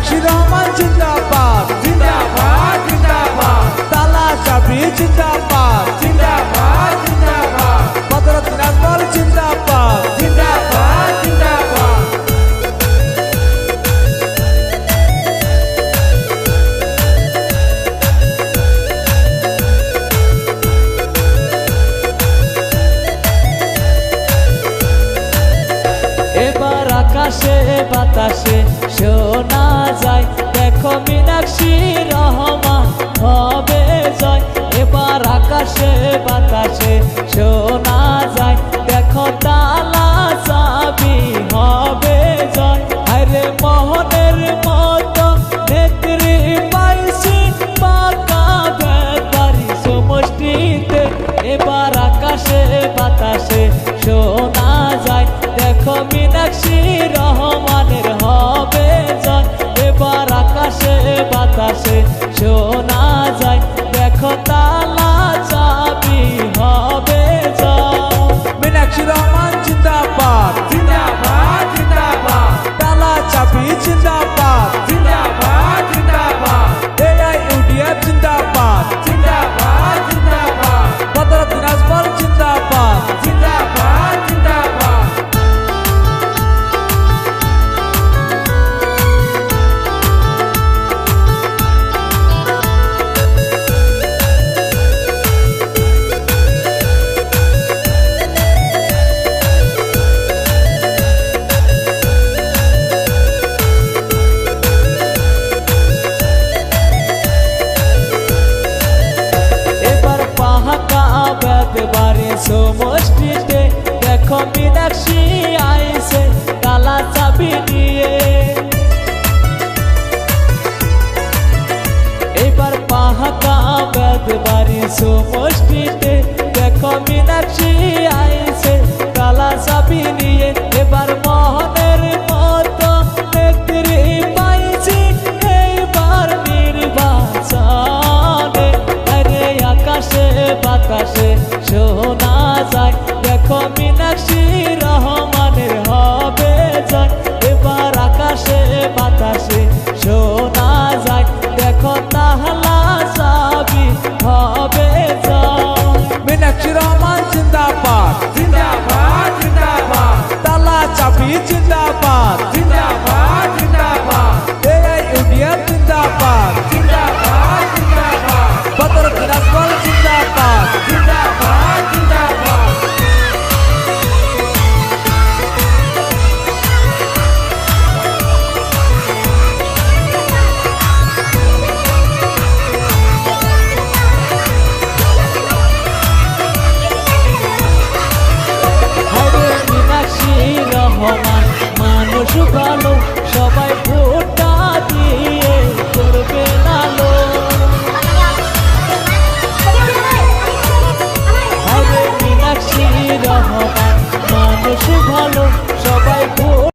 মীনাক্ষী রহমান জিন্দাবাদ জিন্দাবাদ জিন্দাবাদ তালা চাবি জিন্দাবাদ জিন্দাবাদ জিন্দাবাদ বদরুদ্দিন আজমল জিন্দাবাদ জিন্দাবাদ জিন্দাবাদ এবার আকাশে বাতাসে শোনা যায় দেখো মীনাক্ষী রহমান হবে জয়। এবার আকাশে বাতাসে শোনা যায় দেখো তালা চাবি হবে জয়। আরে মোহনের মতো নেত্রী পাইছি পাকা ব্যাপারী সমষ্টিতে। এবার আকাশে বাতাসে শোনা যায় দেখো মীনাক্ষী রহমানের হবে জয়। এবার আকাশে বাতাসে শোনা যায় দেখো তালা চাবি হবে জয়। মীনাক্ষী রহমান জিন্দাবাদ জিন্দাবাদ জিন্দাবাদ তালা চাবি জিন্দাবাদ জিন্দাবাদ জিন্দাবাদ AIUDF জিন্দাবাদ জিন্দাবাদ জিন্দাবাদ বদরুদ্দিন আজমল জিন্দাবাদ জিন্দাবাদ জিন্দাবাদ এবার পাহাকা ব্যাপারে সমষ্টিতে দেখো মীনাক্ষী আইছে তালা চাবি নিয়ে। এবার পাহাকা ব্যাপারে সমষ্টিতে দেখো মীনাক্ষী